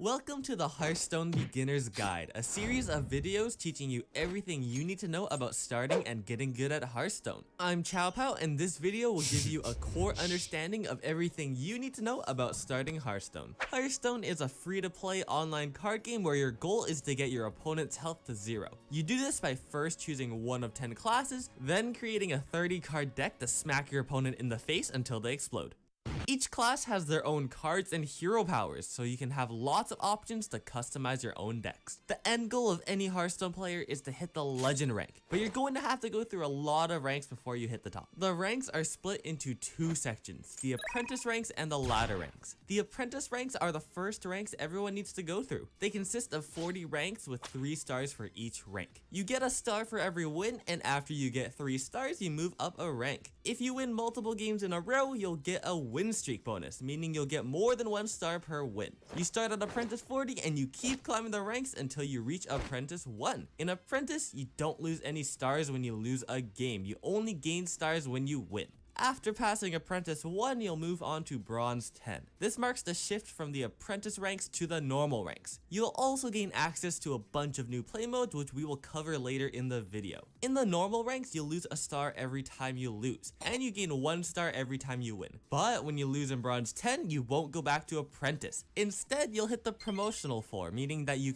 Welcome to the Hearthstone Beginner's Guide, a series of videos teaching you everything you need to know about starting and getting good at Hearthstone. I'm Chow Pao, and this video will give you a core understanding of everything you need to know about starting Hearthstone. Hearthstone is a free-to-play online card game where your goal is to get your opponent's health to 0. You do this by first choosing one of 10 classes, then creating a 30-card deck to smack your opponent in the face until they explode. Each class has their own cards and hero powers, so you can have lots of options to customize your own decks. The end goal of any Hearthstone player is to hit the legend rank, but you're going to have to go through a lot of ranks before you hit the top. The ranks are split into two sections, the apprentice ranks and the ladder ranks. The apprentice ranks are the first ranks everyone needs to go through. They consist of 40 ranks with 3 stars for each rank. You get a star for every win, and after you get 3 stars, you move up a rank. If you win multiple games in a row, you'll get a win streak bonus, meaning you'll get more than 1 star per win. You start at apprentice 40 and you keep climbing the ranks until you reach apprentice 1. In apprentice, you don't lose any stars when you lose a game. You only gain stars when you win. After passing apprentice 1, you'll move on to bronze 10. This marks the shift from the apprentice ranks to the normal ranks. You'll also gain access to a bunch of new play modes, which we will cover later in the video. In the normal ranks, you'll lose a star every time you lose, and you gain 1 star every time you win. But when you lose in bronze 10, you won't go back to apprentice. Instead, you'll hit the promotional 4, meaning that you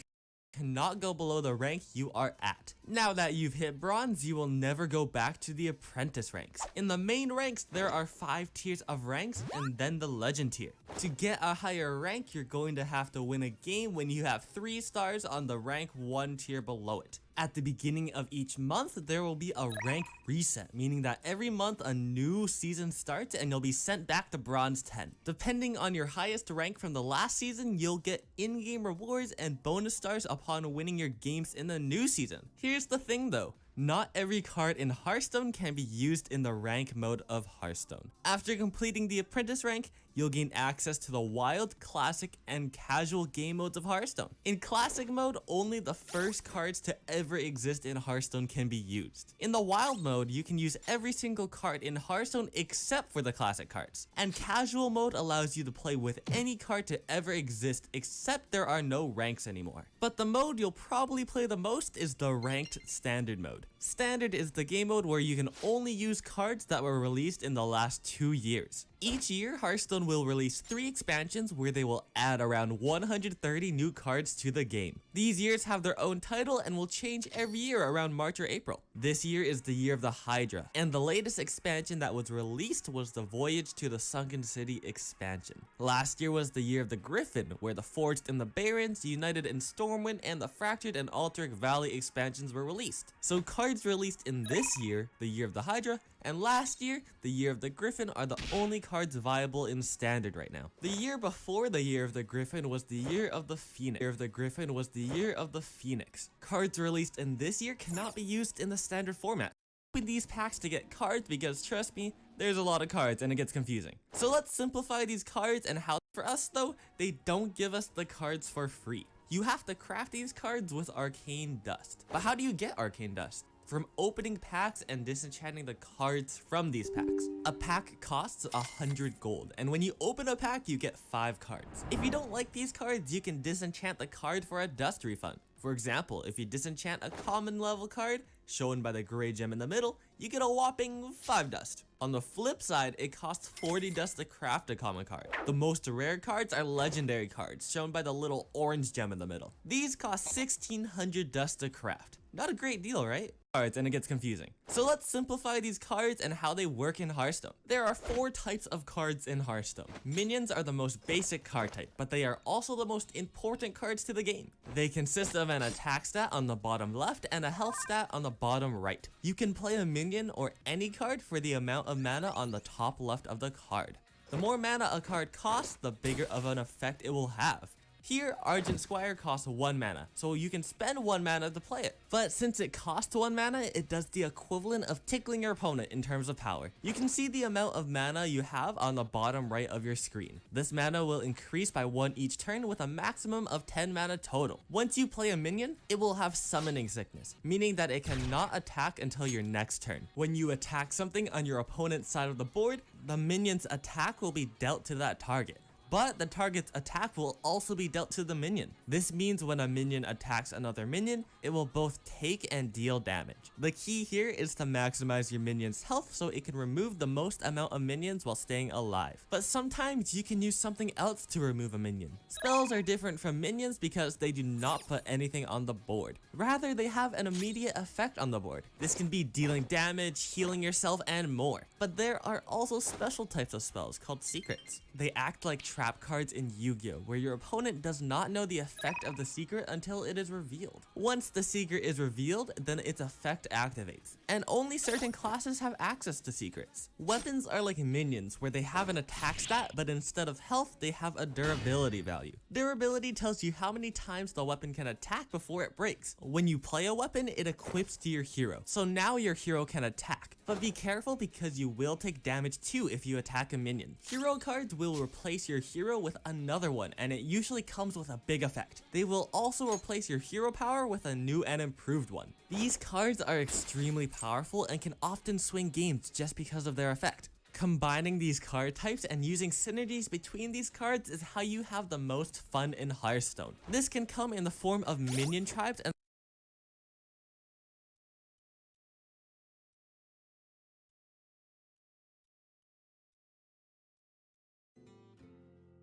cannot go below the rank you are at. Now that you've hit bronze, you will never go back to the apprentice ranks. In the main ranks, there are 5 tiers of ranks and then the legend tier. To get a higher rank, you're going to have to win a game when you have 3 stars on the rank 1 tier below it. At the beginning of each month, there will be a rank reset, meaning that every month a new season starts and you'll be sent back to bronze 10. Depending on your highest rank from the last season, you'll get in-game rewards and bonus stars upon winning your games in the new season. Here's the thing though. Not every card in Hearthstone can be used in the rank mode of Hearthstone. After completing the apprentice rank, you'll gain access to the wild, classic, and casual game modes of Hearthstone. In classic mode, only the first cards to ever exist in Hearthstone can be used. In the wild mode, you can use every single card in Hearthstone except for the classic cards. And casual mode allows you to play with any card to ever exist, except there are no ranks anymore. But the mode you'll probably play the most is the ranked standard mode. Standard is the game mode where you can only use cards that were released in the last 2 years. Each year, Hearthstone will release 3 expansions where they will add around 130 new cards to the game. These years have their own title and will change every year around March or April. This year is the year of the Hydra, and the latest expansion that was released was the Voyage to the Sunken City expansion. Last year was the year of the Griffin, where the Forged and the Barrens, United and Stormwind, and the Fractured and Alterac Valley expansions were released. So cards released in this year, the year of the Hydra, and last year, the year of the Griffin, are the only cards viable in standard right now. The year before the year of the Griffin was the year of the Phoenix. The year of the Griffin was the year of the Phoenix. Cards released in this year cannot be used in the standard format. Open these packs to get cards because trust me, there's a lot of cards and it gets confusing. So let's simplify these cards and how. For us though, they don't give us the cards for free. You have to craft these cards with arcane dust. But how do you get arcane dust? From opening packs and disenchanting the cards from these packs. A pack costs 100 gold, and when you open a pack, you get 5 cards. If you don't like these cards, you can disenchant the card for a dust refund. For example, if you disenchant a common level card, shown by the gray gem in the middle, you get a whopping 5 dust. On the flip side, it costs 40 dust to craft a common card. The most rare cards are legendary cards, shown by the little orange gem in the middle. These cost 1600 dust to craft. Not a great deal, right? Cards, and it gets confusing. So let's simplify these cards and how they work in Hearthstone. There are 4 types of cards in Hearthstone. Minions are the most basic card type, but they are also the most important cards to the game. They consist of an attack stat on the bottom left and a health stat on the bottom right. You can play a minion or any card for the amount of mana on the top left of the card. The more mana a card costs, the bigger of an effect it will have. Here, Argent Squire costs 1 mana, so you can spend 1 mana to play it. But since it costs 1 mana, it does the equivalent of tickling your opponent in terms of power. You can see the amount of mana you have on the bottom right of your screen. This mana will increase by 1 each turn with a maximum of 10 mana total. Once you play a minion, it will have summoning sickness, meaning that it cannot attack until your next turn. When you attack something on your opponent's side of the board, the minion's attack will be dealt to that target. but the target's attack will also be dealt to the minion. This means when a minion attacks another minion, it will both take and deal damage. The key here is to maximize your minion's health so it can remove the most amount of minions while staying alive. But sometimes you can use something else to remove a minion. Spells are different from minions because they do not put anything on the board. Rather, they have an immediate effect on the board. This can be dealing damage, healing yourself, and more. But there are also special types of spells called secrets. They act like trap cards in Yu-Gi-Oh, where your opponent does not know the effect of the secret until it is revealed. Once the secret is revealed, then its effect activates, and only certain classes have access to secrets. Weapons are like minions, where they have an attack stat, but instead of health, they have a durability value. Durability tells you how many times the weapon can attack before it breaks. When you play a weapon, it equips to your hero, so now your hero can attack. But be careful because you will take damage too if you attack a minion. Hero cards will replace your hero with another one, and it usually comes with a big effect. They will also replace your hero power with a new and improved one. These cards are extremely powerful and can often swing games just because of their effect. Combining these card types and using synergies between these cards is how you have the most fun in Hearthstone. This can come in the form of minion tribes and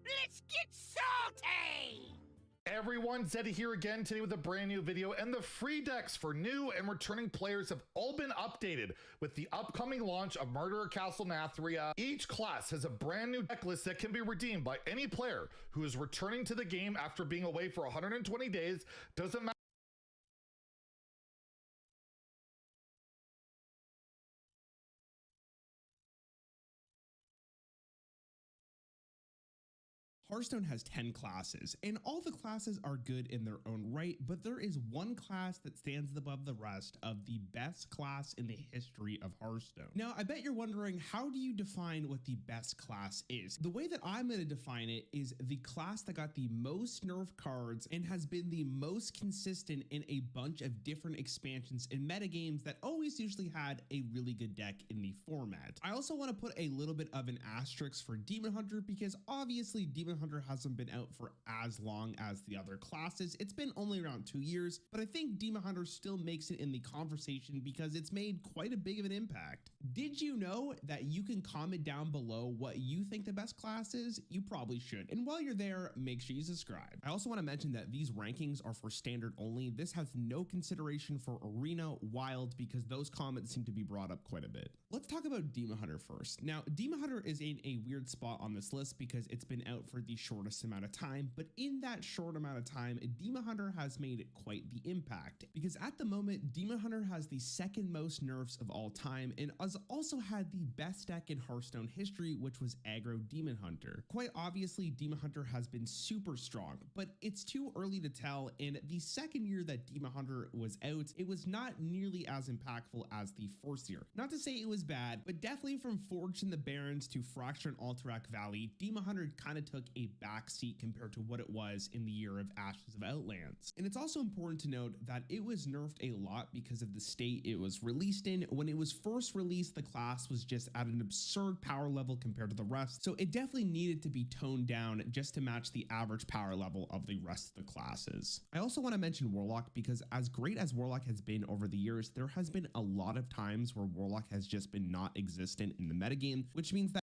Let's get salty! Everyone, Zeddy here again today with a brand new video, and the free decks for new and returning players have all been updated with the upcoming launch of Murderer Castle Nathria. Each class has a brand new deck list that can be redeemed by any player who is returning to the game after being away for 120 days. Doesn't matter. Hearthstone has 10 classes, and all the classes are good in their own right, but there is one class that stands above the rest of the best class in the history of Hearthstone. Now, I bet you're wondering, how do you define what the best class is? The way that I'm going to define it is the class that got the most nerf cards and has been the most consistent in a bunch of different expansions and metagames that always usually had a really good deck in the format. I also want to put a little bit of an asterisk for Demon Hunter because obviously Demon Hunter hasn't been out for as long as the other classes. It's been only around 2 years, but I think Demon Hunter still makes it in the conversation because it's made quite a big of an impact. Did you know that you can comment down below what you think the best class is? You probably should. And while you're there, make sure you subscribe. I also want to mention that these rankings are for standard only. This has no consideration for Arena, Wild, because those comments seem to be brought up quite a bit. Let's talk about Demon Hunter first. Now, Demon Hunter is in a weird spot on this list because it's been out for the shortest amount of time, but in that short amount of time, Demon Hunter has made quite the impact because at the moment, Demon Hunter has the second most nerfs of all time and has also had the best deck in Hearthstone history, which was Aggro Demon Hunter. Quite obviously, Demon Hunter has been super strong, but it's too early to tell, and the second year that Demon Hunter was out, it was not nearly as impactful as the first year. Not to say it was bad, but definitely from Forged in the Barrens to Fracture and Alterac Valley, Demon Hunter kind of took a backseat compared to what it was in the year of Ashes of Outlands. And it's also important to note that it was nerfed a lot because of the state it was released in. When it was first released, the class was just at an absurd power level compared to the rest, so it definitely needed to be toned down just to match the average power level of the rest of the classes. I also want to mention Warlock because as great as Warlock has been over the years, there has been a lot of times where Warlock has just been not existent in the metagame, which means that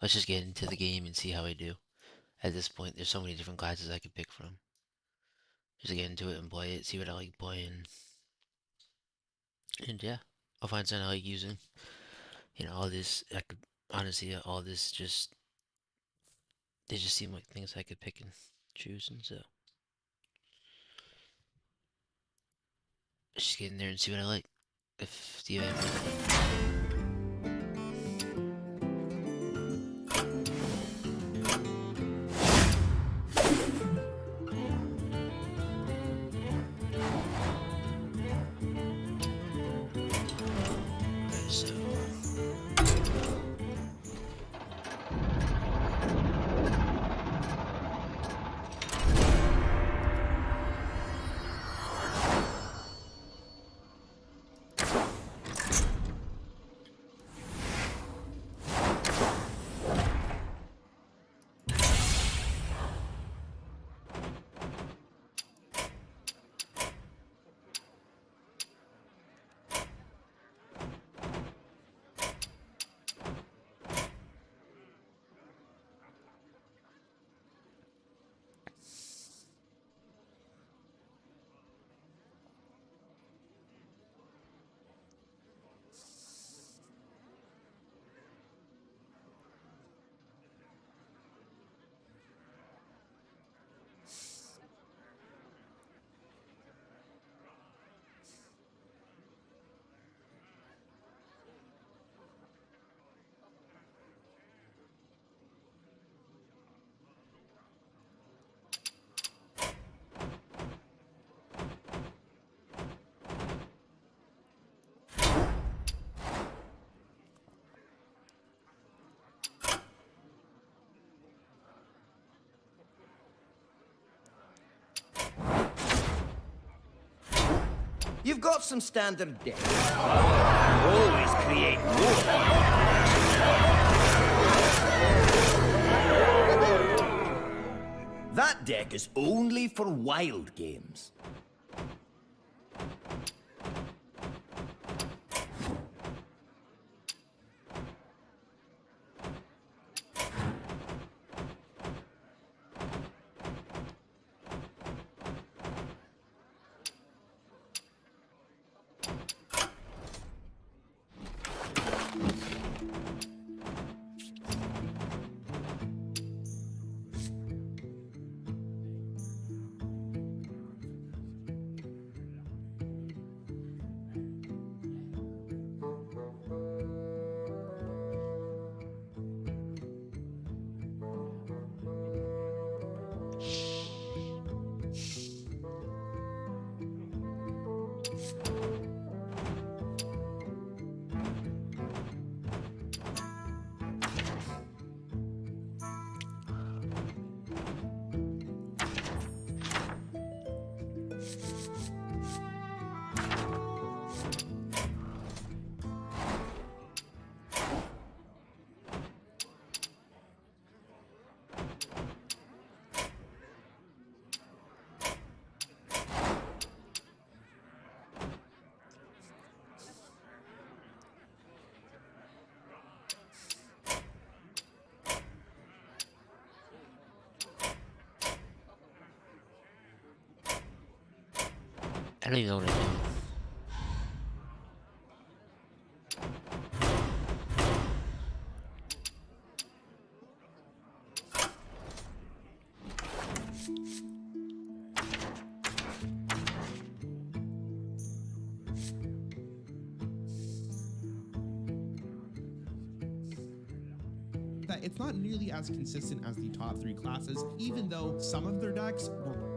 Let's just get into the game and see how I do. At this point, there's so many different classes I could pick from. Just get into it and play it, see what I like playing. And yeah, I'll find something I like using. You know, all this, I could, honestly, all this just, they just seem like things I could pick and choose, and so. Just get in there and see what I like. If you have You've got some standard decks. Always create more. That deck is only for wild games. I don't even know what I do. That it's not nearly as consistent as the top 3 classes, even though some of their decks were